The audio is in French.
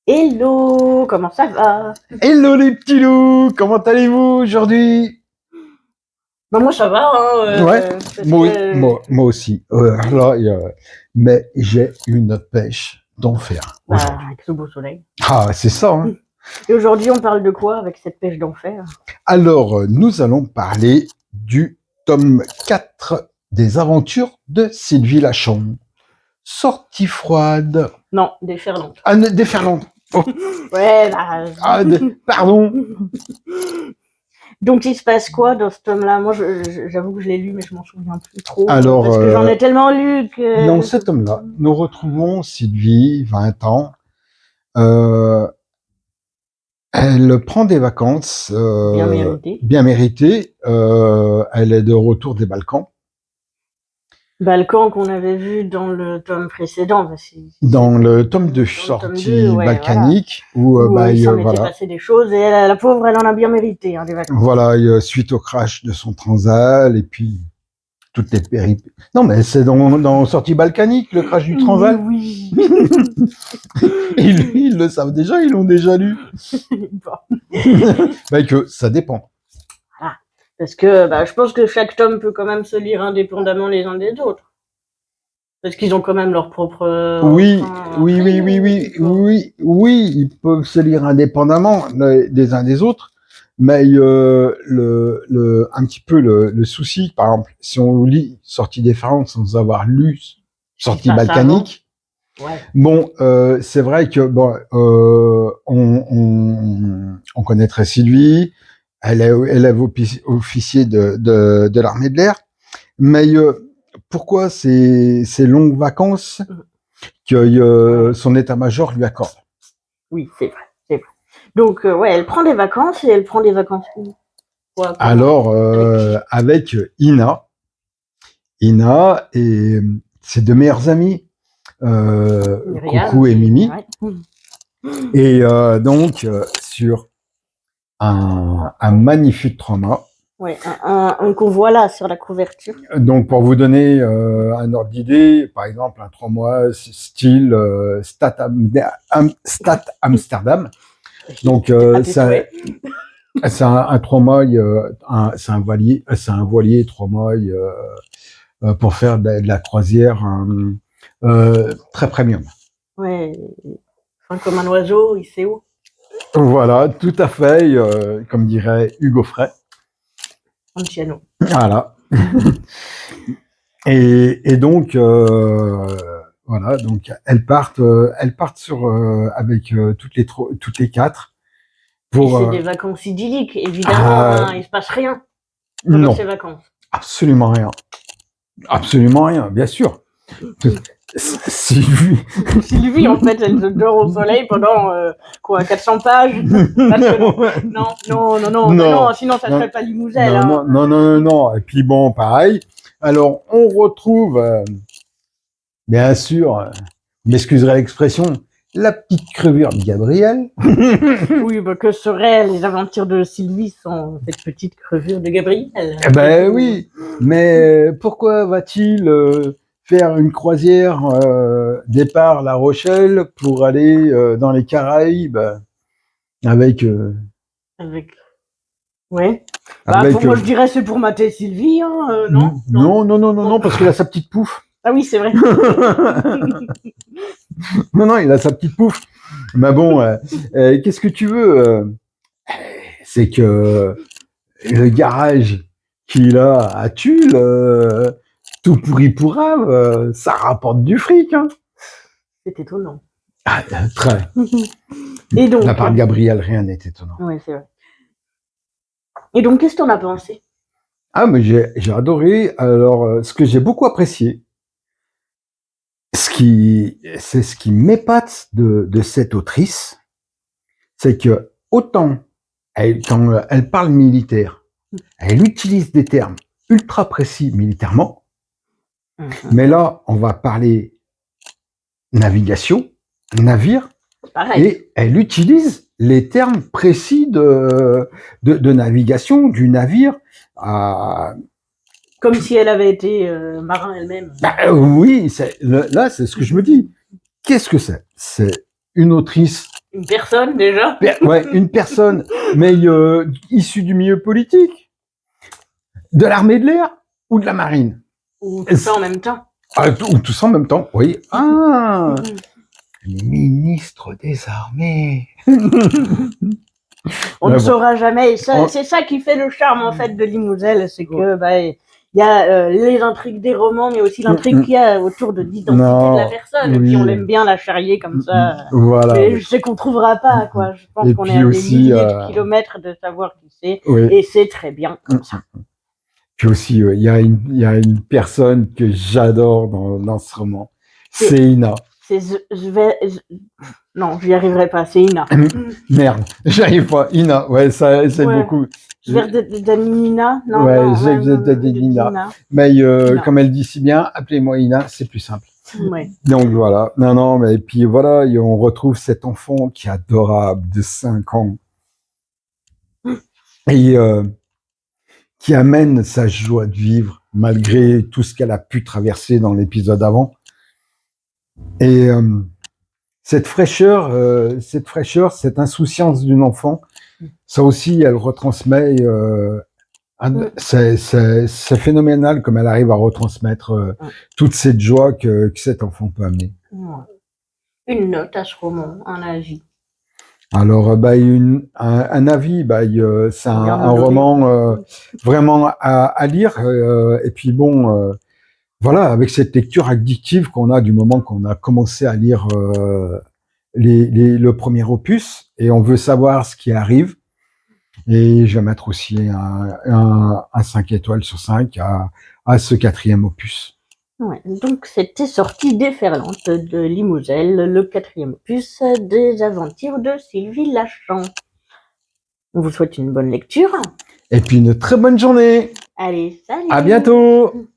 Hello, comment ça va? Hello les petits loups, comment allez-vous aujourd'hui? Bah moi ça va, hein, Ouais, parce que moi aussi. Là, mais j'ai une pêche d'enfer bah aujourd'hui. avec ce beau soleil. Ah, c'est ça, hein. Et aujourd'hui on parle de quoi avec cette pêche d'enfer? Alors, nous allons parler du tome 4 des aventures de Sylvie Lachon. Sortie froide. Non, déferlante. Ah, déferlante. Oh, Ouais, bah. pardon. Donc il se passe quoi dans ce tome-là? Moi j'avoue que je l'ai lu mais je m'en souviens plus trop Alors, parce que j'en ai tellement lu dans que. cet tome-là, nous retrouvons Sylvie, 20 ans. Euh, Elle prend des vacances Bien mérité. bien méritées. Elle est de retour des Balkans. Balkan qu'on avait vu dans le tome précédent, bah, Dans le tome 2, dans le tome 2, sortie ouais, voilà. balkanique, où Où il s'en était voilà, passé des choses et la pauvre elle en a bien mérité, hein, des vacances. voilà, suite au crash de son Transal et puis toutes les péripéties. Non, mais c'est dans sortie balkanique, le crash du Transal. Oui. Ils le savent déjà, ils l'ont déjà lu. Bon. Bah, que ça dépend. Voilà. Parce que bah, je pense que chaque tome peut quand même se lire indépendamment les uns des autres. Parce qu'ils ont quand même leur propre Oui, fin oui, après, oui, oui, ou oui, pas. oui, oui, ils peuvent se lire indépendamment des uns des autres, mais un petit peu le souci, par exemple, si on lit Sortie différente sans avoir lu Ce qui se Sortie passe avant. balkanique, Ouais. bon, c'est vrai que bon, on connaîtrait Sylvie, elle est officier de l'armée de l'air, mais pourquoi ces longues vacances que Ouais. son état-major lui accorde. Oui, c'est vrai, c'est vrai. Donc ouais, elle prend des vacances et elle prend des vacances où? Quoi, comment? Alors, Avec qui? avec Ina et ses deux meilleurs amis, Myriam Coucou et et Mimi, ouais. et donc sur un magnifique trauma. Ouais, un qu'on voit là sur la couverture. Donc, pour vous donner un ordre d'idée, par exemple, un trauma style Stade Amsterdam. Donc, À tes souhaits. c'est un trauma, c'est un voilier trauma pour faire de la croisière très premium. Ouais, fin comme un oiseau, il sait où. Voilà, tout à fait, comme dirait Hugo Frey. Anciano. Voilà. Et donc, voilà, donc elles partent sur avec toutes les quatre Et pour c'est des vacances idylliques, évidemment, hein, il se passe rien pendant non, ces vacances. absolument rien, absolument rien, bien sûr. Sylvie, Sylvie, en fait, elle se dort au soleil pendant quoi, 400 pages. Parce que non. Non, non, non, non, bah non, non, sinon ça non, serait pas Limouselle. non, Hein. non, non, non, non, non. Et puis bon, pareil. Alors, on retrouve, bien sûr, vous m'excuserez l'expression, la petite crevure de Gabriel. Oui, bah que seraient les aventures de Sylvie sans cette petite crevure de Gabriel? Eh ben oui, mais pourquoi va-t-il faire une croisière départ La Rochelle pour aller dans les Caraïbes avec Avec. Ouais. Bah pour avec moi je dirais c'est pour mater Sylvie, hein, non? Non? non, non, non, non, Bon. non, parce qu'il a sa petite pouffe. Ah oui, c'est vrai. Non, non, il a sa petite pouffe. Mais bon, qu'est-ce que tu veux c'est que le garage qu'il a à Tulle, tout pourri pour ça rapporte du fric. Hein. C'est étonnant. Ah, très. Et De la donc, part de Gabriel, rien n'est étonnant. ouais, c'est vrai. Et donc, qu'est-ce que t'en as pensé? Ah, mais j'ai adoré. Alors, ce que j'ai beaucoup apprécié, c'est ce qui m'épate de cette autrice, c'est que autant quand elle parle militaire, elle utilise des termes ultra précis militairement, mais là, on va parler navigation, navire, Pareil. et elle utilise les termes précis de navigation du navire. Comme si elle avait été marin elle-même. Oui, là, c'est ce que je me dis. Qu'est-ce que c'est? une autrice, Une personne déjà. ouais, une personne, mais issue du milieu politique, de l'armée de l'air ou de la marine. Ou tout ça en même temps. Ou tout ça en même temps, oui. Ah, ministre des armées. On ne saura jamais. C'est ça qui fait le charme en fait de Limousin, c'est que il y a les intrigues des romans, mais aussi l'intrigue qu'il y a autour de l'identité de la personne. Et puis on aime bien la charrier comme ça. Voilà. Mais je sais qu'on trouvera pas, quoi. Je pense qu'on est à des milliers de kilomètres de savoir qui c'est. Et c'est très bien comme ça. Puis aussi, il y a une personne que j'adore dans ce roman. C'est Ina. Non, j'y arriverai pas, c'est Ina. Merde, j'arrive pas. Ina, ouais, ça, c'est beaucoup. Nina, non, ouais, Nina. Mais comme elle dit si bien, appelez-moi Ina, c'est plus simple. Ouais. Donc voilà. Non, mais puis voilà, on retrouve cet enfant qui est adorable de 5 ans. Et qui amène sa joie de vivre malgré tout ce qu'elle a pu traverser dans l'épisode avant. Et cette fraîcheur, cette insouciance d'une enfant, ça aussi, elle retransmet. C'est phénoménal comme elle arrive à retransmettre toute cette joie que cet enfant peut amener. Une note à ce roman, un avis. Alors, un avis, c'est un roman vraiment à lire. Et puis bon, voilà, avec cette lecture addictive qu'on a du moment qu'on a commencé à lire le premier opus, et on veut savoir ce qui arrive. Et je vais mettre aussi un 5 étoiles sur 5 à ce 4e opus. Ouais, donc c'était Sortie déferlante de Limousin, le 4e opus des aventures de Sylvie Lachan. On vous souhaite une bonne lecture. Et puis une très bonne journée. Allez, salut. À bientôt.